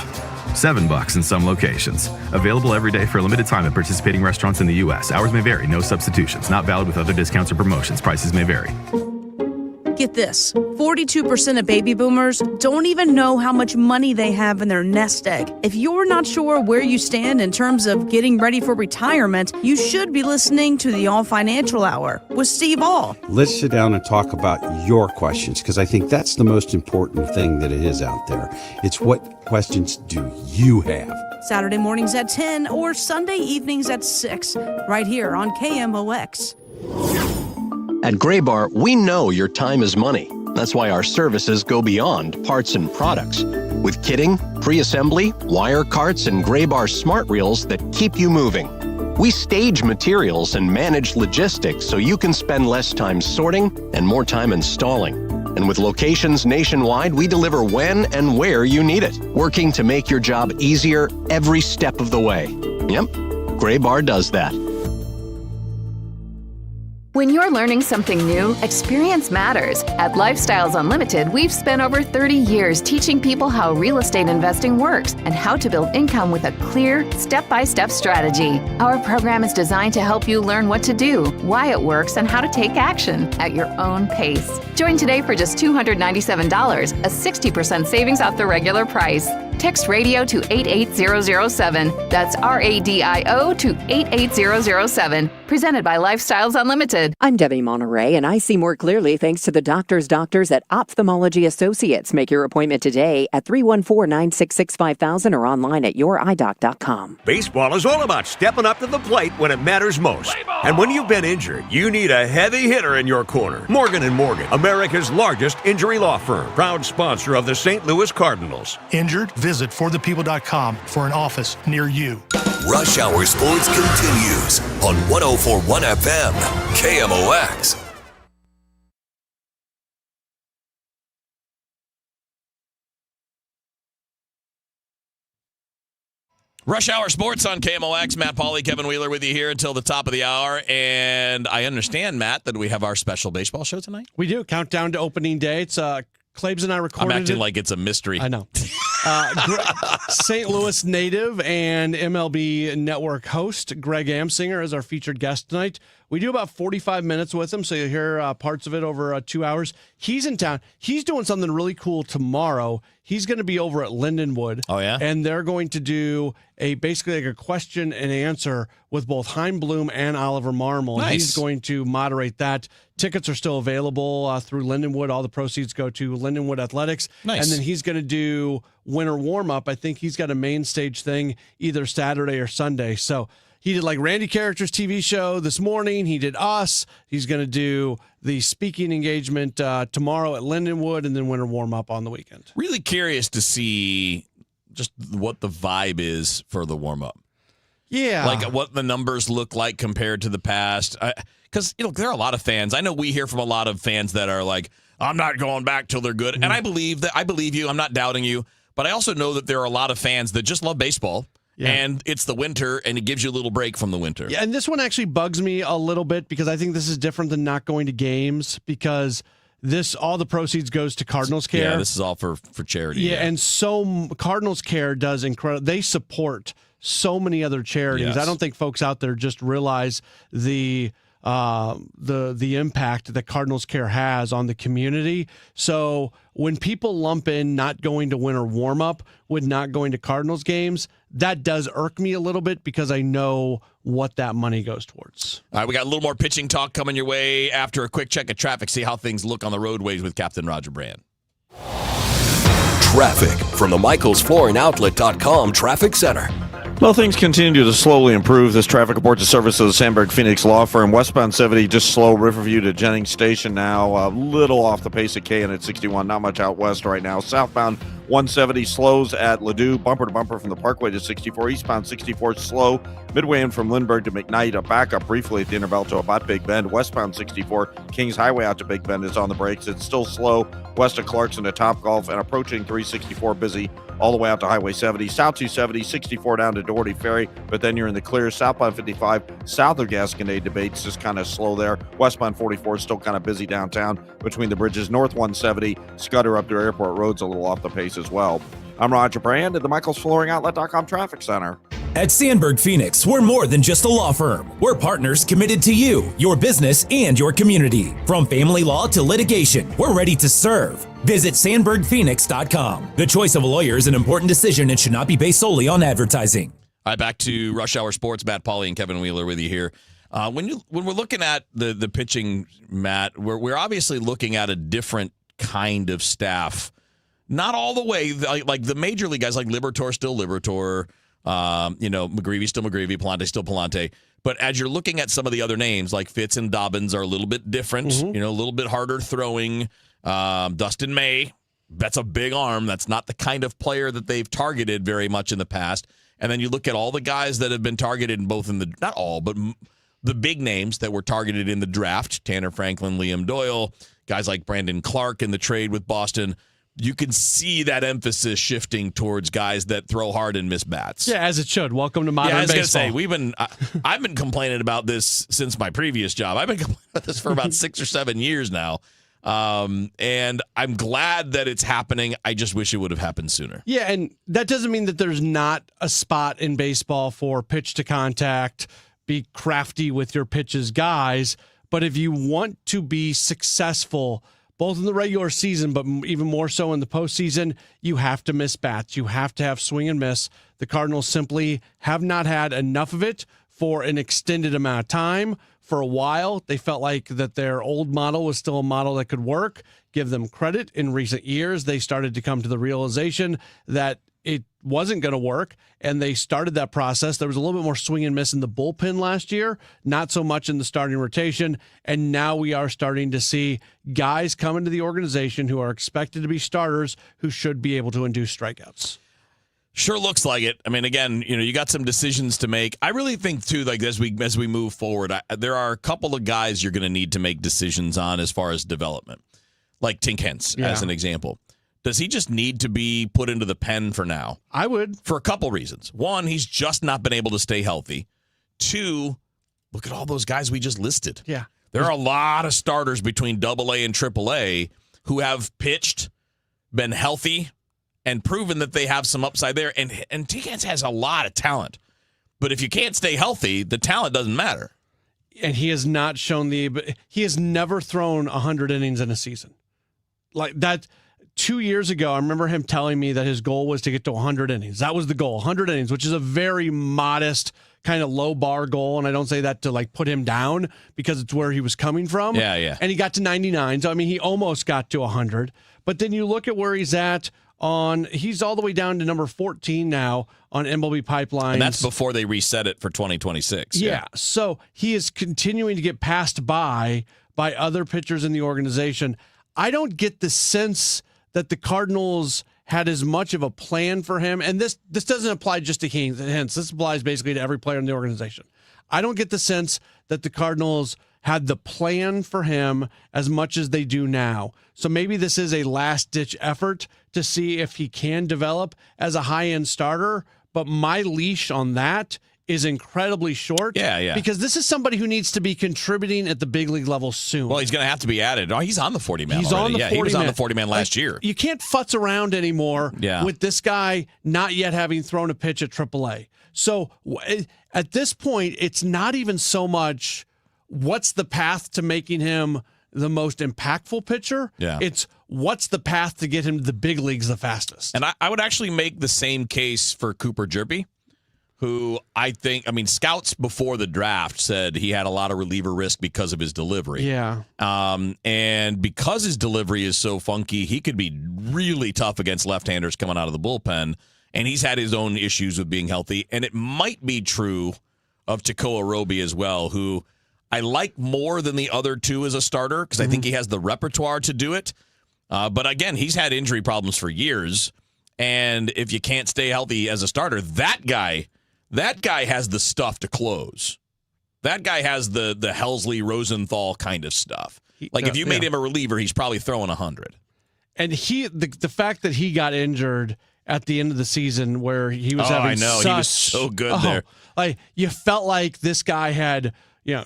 $7 in some locations. Available every day for a limited time at participating restaurants in the U.S. Hours may vary. No substitutions. Not valid with other discounts or promotions. Prices may vary. Get this, 42% of baby boomers don't even know how much money they have in their nest egg. If you're not sure where you stand in terms of getting ready for retirement, you should be listening to the All Financial Hour with Steve All. Let's sit down and talk about your questions, because I think that's the most important thing that it is out there. It's what questions do you have? Saturday mornings at 10 or Sunday evenings at 6, right here on KMOX. At Graybar, we know your time is money. That's why our services go beyond parts and products. With kitting, pre-assembly, wire carts, and Graybar smart reels that keep you moving. We stage materials and manage logistics so you can spend less time sorting and more time installing. And with locations nationwide, we deliver when and where you need it, working to make your job easier every step of the way. Yep, Graybar does that. When you're learning something new, experience matters. At Lifestyles Unlimited, we've spent over 30 years teaching people how real estate investing works and how to build income with a clear, step-by-step strategy. Our program is designed to help you learn what to do, why it works, and how to take action at your own pace. Join today for just $297, a 60% savings off the regular price. Text radio to 88007. That's RADIO to 88007. Presented by Lifestyles Unlimited. I'm Debbie Monterey, and I see more clearly thanks to the doctors at Ophthalmology Associates. Make your appointment today at 314-966-5000 or online at youridoc.com. Baseball is all about stepping up to the plate when it matters most. And when you've been injured, you need a heavy hitter in your corner. Morgan & Morgan, America's largest injury law firm, proud sponsor of the St. Louis Cardinals. Injured? Visit forthepeople.com for an office near you. Rush Hour Sports continues on 104.1 FM, KMOX. Rush Hour Sports on KMOX. Matt Pauley, Kevin Wheeler with you here until the top of the hour. And I understand, Matt, that we have our special baseball show tonight. We do. Countdown to opening day. It's Claibs and I recorded I'm acting like it's a mystery. I know. St. Louis native and MLB Network host Greg Amsinger is our featured guest tonight. We do about 45 minutes with him, so you'll hear parts of it over 2 hours. He's in town. He's doing something really cool tomorrow. He's going to be over at Lindenwood. Oh, yeah? And they're going to do basically like a question and answer with both Chaim Bloom and Oliver Marmol. Nice. He's going to moderate that. Tickets are still available through Lindenwood. All the proceeds go to Lindenwood Athletics. Nice. And then he's going to do winter warm-up. I think he's got a main stage thing either Saturday or Sunday. So he did like Randy Character's TV show this morning. He did Us. He's going to do the speaking engagement tomorrow at Lindenwood and then winter warm-up on the weekend. Really curious to see just what the vibe is for the warm-up. Yeah. Like what the numbers look like compared to the past. Because, there are a lot of fans. I know we hear from a lot of fans that are like, I'm not going back till they're good. Mm-hmm. And I believe you. I'm not doubting you. But I also know that there are a lot of fans that just love baseball. Yeah. And it's the winter, and it gives you a little break from the winter. Yeah, and this one actually bugs me a little bit because I think this is different than not going to games because all the proceeds goes to Cardinals Care. Yeah, this is all for charity. Yeah, and so Cardinals Care does incredible. They support so many other charities. Yes. I don't think folks out there just realize the the impact that Cardinals Care has on the community. So when people lump in not going to winter warm-up with not going to Cardinals games, that does irk me a little bit because I know what that money goes towards. All right, we got a little more pitching talk coming your way after a quick check of traffic. See how things look on the roadways with Captain Roger Brand. Traffic from the MichaelsFlooringOutlet.com Traffic Center. Well, things continue to slowly improve. This traffic report to service of the Sandberg Phoenix Law Firm. Westbound 70, just slow. Riverview to Jennings Station now. A little off the pace of K and at 61. Not much out west right now. Southbound 170 slows at Ladue. Bumper to bumper from the Parkway to 64. Eastbound 64 slow. Midway in from Lindbergh to McKnight. A backup briefly at the Intervale to about Big Bend. Westbound 64. Kings Highway out to Big Bend is on the brakes. It's still slow west of Clarkson to Topgolf and approaching 364 busy all the way out to Highway 70. South 270, 64 down to Doherty Ferry, but then you're in the clear. Southbound 55, south of Gasconade debates, just kind of slow there. Westbound 44 is still kind of busy downtown between the bridges. North 170, Scudder up to Airport Road's a little off the pace as well. I'm Roger Brand at the MichaelsFlooringOutlet.com Traffic Center. At Sandberg Phoenix, we're more than just a law firm. We're partners committed to you, your business, and your community. From family law to litigation, we're ready to serve. Visit SandbergPhoenix.com. The choice of a lawyer is an important decision and should not be based solely on advertising. All right, back to Rush Hour Sports. Matt Pauley and Kevin Wheeler with you here. When we're looking at the pitching, Matt, we're obviously looking at a different kind of staff. Not all the way, like the major league guys, like Liberatore, still Liberatore. McGreevy still McGreevy, Palante still Palante. But as you're looking at some of the other names, like Fitz and Dobbins are a little bit different, a little bit harder throwing. Dustin May, that's a big arm. That's not the kind of player that they've targeted very much in the past. And then you look at all the guys that have been targeted in both not all, but the big names that were targeted in the draft, Tanner Franklin, Liam Doyle, guys like Brandon Clark in the trade with Boston. You can see that emphasis shifting towards guys that throw hard and miss bats. Yeah, as it should. Welcome to modern baseball. I was going to say, I've been complaining about this since my previous job. I've been complaining about this for about 6 or 7 years now. And I'm glad that it's happening. I just wish it would have happened sooner. Yeah, and that doesn't mean that there's not a spot in baseball for pitch to contact, be crafty with your pitches, guys. But if you want to be successful, both in the regular season, but even more so in the postseason, you have to miss bats. You have to have swing and miss. The Cardinals simply have not had enough of it for an extended amount of time. For a while, they felt like that their old model was still a model that could work. Give them credit. In recent years, they started to come to the realization that it wasn't going to work, and they started that process. There was a little bit more swing and miss in the bullpen last year, not so much in the starting rotation, and now we are starting to see guys come into the organization who are expected to be starters who should be able to induce strikeouts. Sure looks like it. I mean, again, you got some decisions to make. I really think, too, like as we move forward, there are a couple of guys you're going to need to make decisions on as far as development, like Tink Hence, as an example. Does he just need to be put into the pen for now? I would. For a couple reasons. One, he's just not been able to stay healthy. Two, look at all those guys we just listed. Yeah. There are a lot of starters between AA and AAA who have pitched, been healthy, and proven that they have some upside there. And Tinkins has a lot of talent. But if you can't stay healthy, the talent doesn't matter. And he has not shown he has never thrown 100 innings in a season. Like that. 2 years ago, I remember him telling me that his goal was to get to 100 innings. That was the goal, 100 innings, which is a very modest kind of low bar goal. And I don't say that to like put him down because it's where he was coming from. Yeah. And he got to 99. So, I mean, he almost got to 100. But then you look at where he's at he's all the way down to number 14 now on MLB Pipelines. And that's before they reset it for 2026. Yeah. So he is continuing to get passed by other pitchers in the organization. I don't get the sense that the Cardinals had as much of a plan for him. And this doesn't apply just to Hence. This applies basically to every player in the organization. I don't get the sense that the Cardinals had the plan for him as much as they do now. So maybe this is a last-ditch effort to see if he can develop as a high-end starter. But my leash on that is incredibly short. Yeah. Because this is somebody who needs to be contributing at the big league level soon. Well, he's going to have to be added. Oh, he's on the 40-man He's already. on the 40-man. He was on the 40-man last year. You can't futz around anymore with this guy not yet having thrown a pitch at AAA. So at this point, it's not even so much what's the path to making him the most impactful pitcher. Yeah. It's what's the path to get him to the big leagues the fastest. And I would actually make the same case for Cooper Jerby, who scouts before the draft said he had a lot of reliever risk because of his delivery. Yeah. And because his delivery is so funky, he could be really tough against left-handers coming out of the bullpen. And he's had his own issues with being healthy. And it might be true of Tekoa Roby as well, who I like more than the other two as a starter because I think he has the repertoire to do it. But again, he's had injury problems for years. And if you can't stay healthy as a starter, that guy has the stuff to close. That guy has the Helsley Rosenthal kind of stuff. Like if you made him a reliever, he's probably throwing 100. And the fact that he got injured at the end of the season where he was having he was so good there. Like you felt like this guy had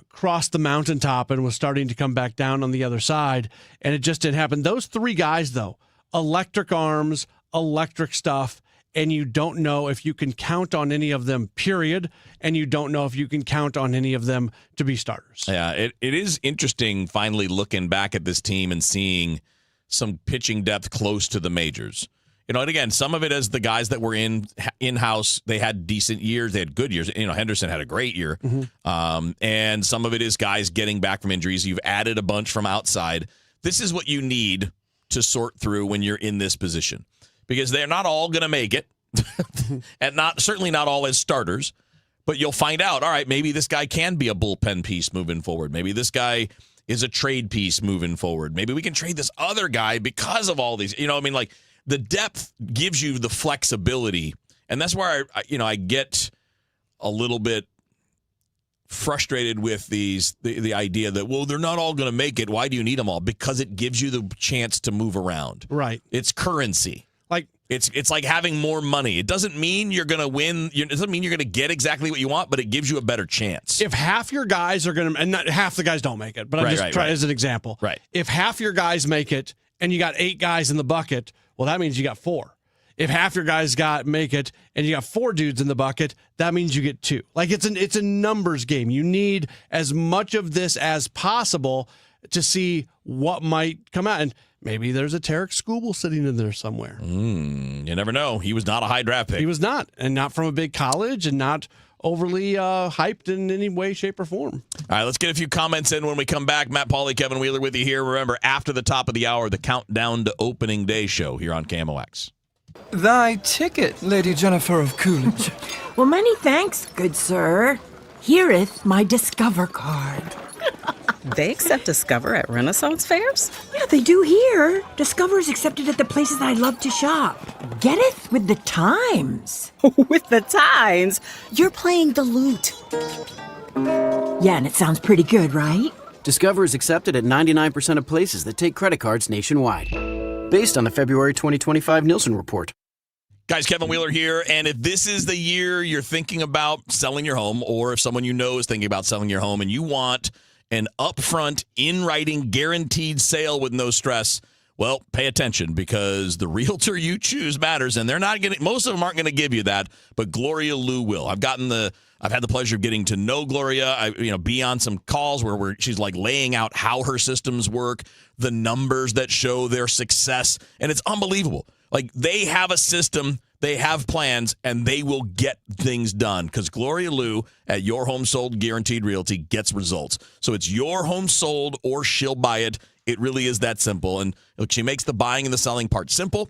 crossed the mountaintop and was starting to come back down on the other side, and it just didn't happen. Those three guys, though, electric arms, electric stuff, and you don't know if you can count on any of them, period, and you don't know if you can count on any of them to be starters. Yeah, it is interesting finally looking back at this team and seeing some pitching depth close to the majors. And again, some of it is the guys that were in-house, they had decent years, they had good years. Henderson had a great year. And some of it is guys getting back from injuries. You've added a bunch from outside. This is what you need to sort through when you're in this position. Because they're not all going to make it. And certainly not all as starters. But you'll find out, all right, maybe this guy can be a bullpen piece moving forward. Maybe this guy is a trade piece moving forward. Maybe we can trade this other guy because of all these. The depth gives you the flexibility, and that's where I get a little bit frustrated with the idea that, well, they're not all going to make it. Why do you need them all? Because it gives you the chance to move around. Right. It's currency. Like it's like having more money. It doesn't mean you're going to win. It doesn't mean you're going to get exactly what you want, but it gives you a better chance. If half your guys are going to, and not half the guys don't make it, but I'm just trying as an example. Right. If half your guys make it and you got 8 guys in the bucket, well, that means you got 4. If half your guys make it and you got 4 dudes in the bucket, that means you get 2. Like it's a numbers game. You need as much of this as possible to see what might come out. And maybe there's a Tarek Skubal sitting in there somewhere. You never know. He was not a high draft pick. He was not, and not from a big college, and not overly hyped in any way, shape, or form. All right, let's get a few comments in when we come back. Matt Pauley, Kevin Wheeler with you here. Remember, after the top of the hour, the Countdown to Opening Day show here on KMOX. Thy ticket, Lady Jennifer of Coolidge. Well, many thanks, good sir. Hereth my Discover card. They accept Discover at Renaissance fairs? Yeah, they do here. Discover is accepted at the places I love to shop. Getteth with the times. With the times? You're playing the lute. Yeah, and it sounds pretty good, right? Discover is accepted at 99% of places that take credit cards nationwide. Based on the February 2025 Nielsen report. Guys, Kevin Wheeler here, and if this is the year you're thinking about selling your home, or if someone you know is thinking about selling your home and you want an upfront, in-writing, guaranteed sale with no stress, well, pay attention because the realtor you choose matters, and most of them aren't going to give you that, but Gloria Liu will. I've had the pleasure of getting to know Gloria. Be on some calls where she's like laying out how her systems work, the numbers that show their success, and it's unbelievable. Like, they have a system, they have plans, and they will get things done because Gloria Liu at Your Home Sold Guaranteed Realty gets results. So it's your home sold or she'll buy it. It really is that simple. And look, she makes the buying and the selling part simple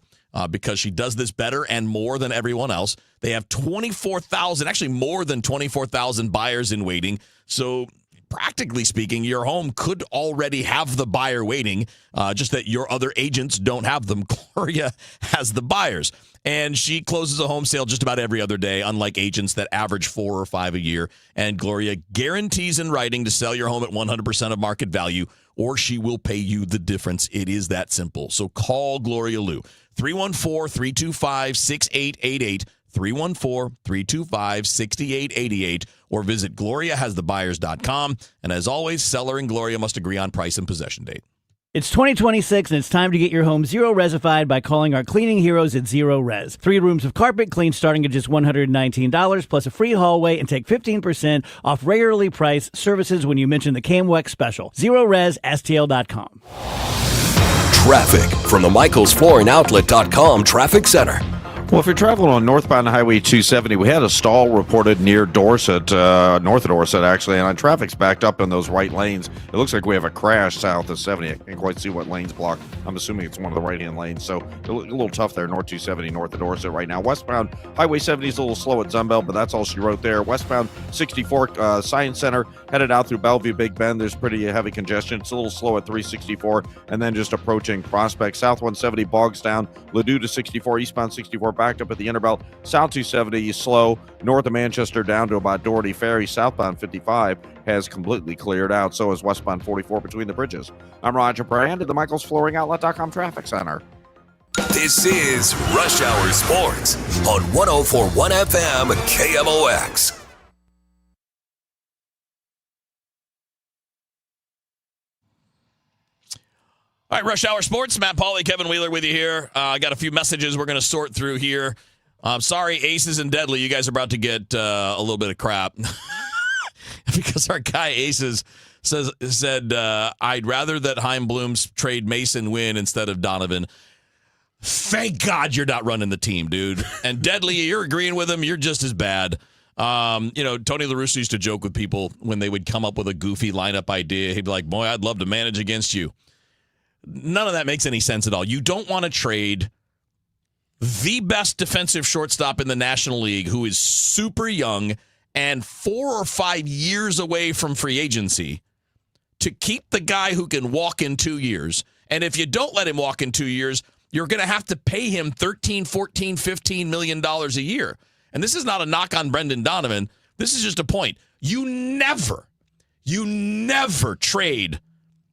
because she does this better and more than everyone else. They have 24,000, actually more than 24,000 buyers in waiting. So practically speaking, your home could already have the buyer waiting, just that your other agents don't have them. Gloria has the buyers. And she closes a home sale just about every other day, unlike agents that average 4 or 5 a year. And Gloria guarantees in writing to sell your home at 100% of market value, or she will pay you the difference. It is that simple. So call Gloria Liu, 314-325-6888, 314-325-6888, or visit GloriaHasTheBuyers.com. And as always, seller and Gloria must agree on price and possession date. It's 2026 and it's time to get your home zero-resified by calling our cleaning heroes at Zero Res. 3 rooms of carpet clean starting at just $119 plus a free hallway, and take 15% off regularly priced services when you mention the KMOX special. ZeroResSTL.com. Traffic from the MichaelsFlooringOutlet.com Traffic Center. Well, if you're traveling on northbound Highway 270, we had a stall reported near Dorset, north of Dorset, actually, and traffic's backed up in those right lanes. It looks like we have a crash south of 70. I can't quite see what lane's blocked. I'm assuming it's one of the right-hand lanes, so a little tough there, north 270, north of Dorset right now. Westbound Highway 70 is a little slow at Sunbelt, but that's all she wrote there. Westbound 64, Science Center, headed out through Bellevue, Big Bend. There's pretty heavy congestion. It's a little slow at 364, and then just approaching Prospect. South 170 bogs down. Ladue to 64, eastbound 64 backed up at the Interbelt. South 270 is slow. North of Manchester down to about Doherty Ferry. Southbound 55 has completely cleared out. So is westbound 44 between the bridges. I'm Roger Brand at the MichaelsFlooringOutlet.com Traffic Center. This is Rush Hour Sports on 104.1 FM KMOX. All right, Rush Hour Sports. Matt Pauley, Kevin Wheeler with you here. I got a few messages we're going to sort through here. Sorry, Aces and Deadly, you guys are about to get a little bit of crap. Because our guy Aces said, I'd rather that Chaim Bloom's trade Mason Wynn instead of Donovan. Thank God you're not running the team, dude. And Deadly, you're agreeing with him. You're just as bad. Tony La Russa used to joke with people when they would come up with a goofy lineup idea. He'd be like, boy, I'd love to manage against you. None of that makes any sense at all. You don't want to trade the best defensive shortstop in the National League, who is super young and 4 or 5 years away from free agency, to keep the guy who can walk in 2 years. And if you don't let him walk in 2 years, you're going to have to pay him $13, $14, $15 million a year. And this is not a knock on Brendan Donovan. This is just a point. You never trade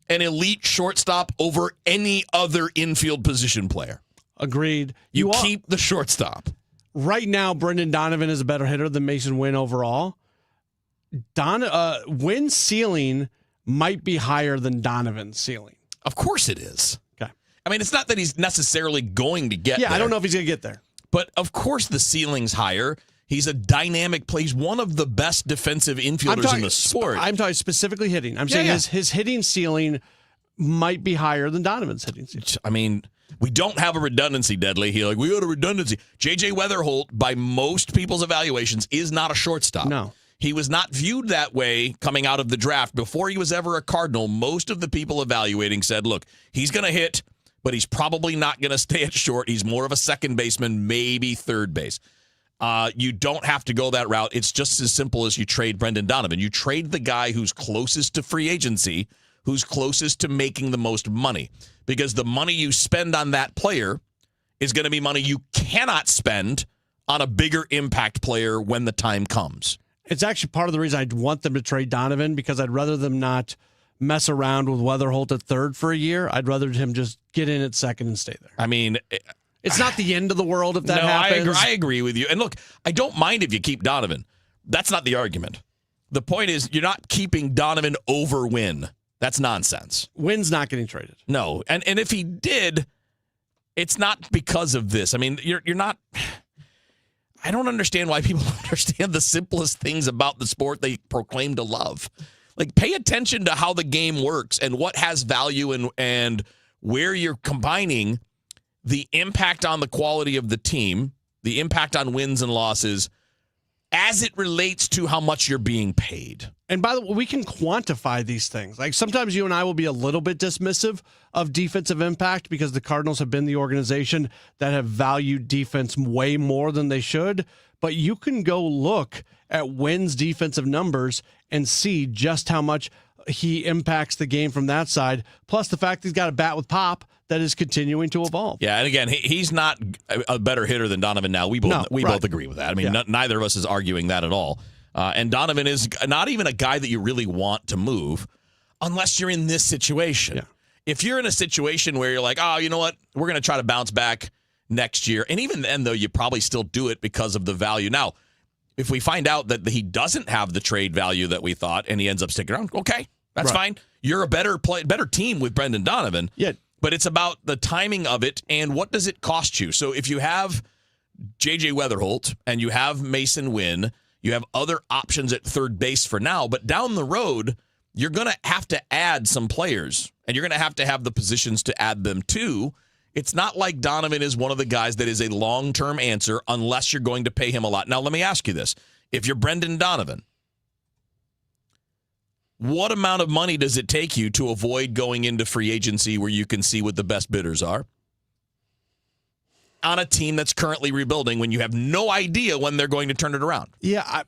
an elite shortstop over any other infield position player. Agreed. You keep the shortstop. Right now, Brendan Donovan is a better hitter than Mason Wynn overall. Wynn's ceiling might be higher than Donovan's ceiling. Of course it is. Okay. I mean, it's not that he's necessarily going to get there. I don't know if he's going to get there. But of course the ceiling's higher. He's a dynamic player. He's one of the best defensive infielders in the sport. I'm talking specifically hitting. I'm saying his hitting ceiling might be higher than Donovan's hitting ceiling. I mean, we don't have a redundancy, Deadly. We got a redundancy. J.J. Weatherholt, by most people's evaluations, is not a shortstop. No. He was not viewed that way coming out of the draft. Before he was ever a Cardinal, most of the people evaluating said, look, he's going to hit, but he's probably not going to stay at short. He's more of a second baseman, maybe third base. You don't have to go that route. It's just as simple as you trade Brendan Donovan. You trade the guy who's closest to free agency, who's closest to making the most money. Because the money you spend on that player is going to be money you cannot spend on a bigger impact player when the time comes. It's actually part of the reason I'd want them to trade Donovan, because I'd rather them not mess around with Weatherholt at third for a year. I'd rather him just get in at second and stay there. I mean, it's not the end of the world if that happens. I agree with you. And look, I don't mind if you keep Donovan. That's not the argument. The point is, you're not keeping Donovan over Wynn. That's nonsense. Wynn's not getting traded. No. And if he did, it's not because of this. I mean, you're not. I don't understand why people don't understand the simplest things about the sport they proclaim to love. Like, pay attention to how the game works and what has value and where you're combining the impact on the quality of the team, the impact on wins and losses, as it relates to how much you're being paid. And by the way, we can quantify these things. Like, sometimes you and I will be a little bit dismissive of defensive impact because the Cardinals have been the organization that have valued defense way more than they should. But you can go look at Wynn's defensive numbers and see just how much he impacts the game from that side. Plus the fact he's got a bat with pop that is continuing to evolve. Yeah, and again, he's not a better hitter than Donovan now. We both agree with that. I mean, neither of us is arguing that at all. And Donovan is not even a guy that you really want to move unless you're in this situation. Yeah. If you're in a situation where you're like, oh, you know what, we're going to try to bounce back next year. And even then, though, you probably still do it because of the value. Now, if we find out that he doesn't have the trade value that we thought and he ends up sticking around, okay, that's fine. You're a better team with Brendan Donovan. Yeah. But it's about the timing of it and what does it cost you. So if you have J.J. Weatherholt and you have Mason Wynn, you have other options at third base for now. But down the road, you're going to have to add some players, and you're going to have the positions to add them to. It's not like Donovan is one of the guys that is a long-term answer unless you're going to pay him a lot. Now, let me ask you this. If you're Brendan Donovan, what amount of money does it take you to avoid going into free agency where you can see what the best bidders are on a team that's currently rebuilding when you have no idea when they're going to turn it around? Yeah,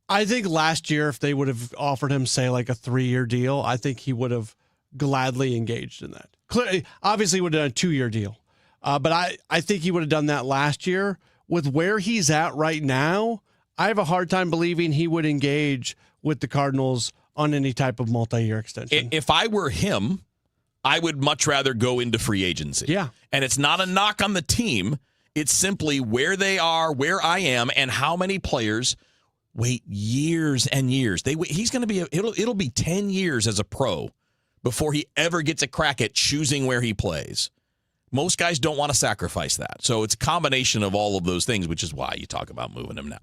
I think last year if they would have offered him, say, like a 3-year deal, I think he would have gladly engaged in that. Clearly, obviously, he would have done a 2-year deal. But I think he would have done that last year. With where he's at right now, I have a hard time believing he would engage with the Cardinals on any type of multi-year extension. If I were him, I would much rather go into free agency. Yeah. And it's not a knock on the team. It's simply where they are, where I am, and how many players wait years and years. He's going to be it'll be 10 years as a pro before he ever gets a crack at choosing where he plays. Most guys don't want to sacrifice that. So it's a combination of all of those things, which is why you talk about moving him now.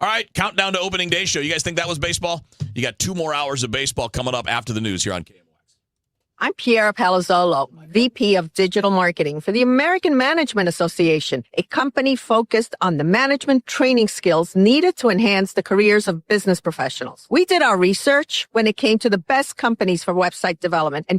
All right, countdown to opening day show. You guys think that was baseball? You got 2 more hours of baseball coming up after the news here on KMOX. I'm Piera Palazzolo, VP of Digital Marketing for the American Management Association, a company focused on the management training skills needed to enhance the careers of business professionals. We did our research when it came to the best companies for website development and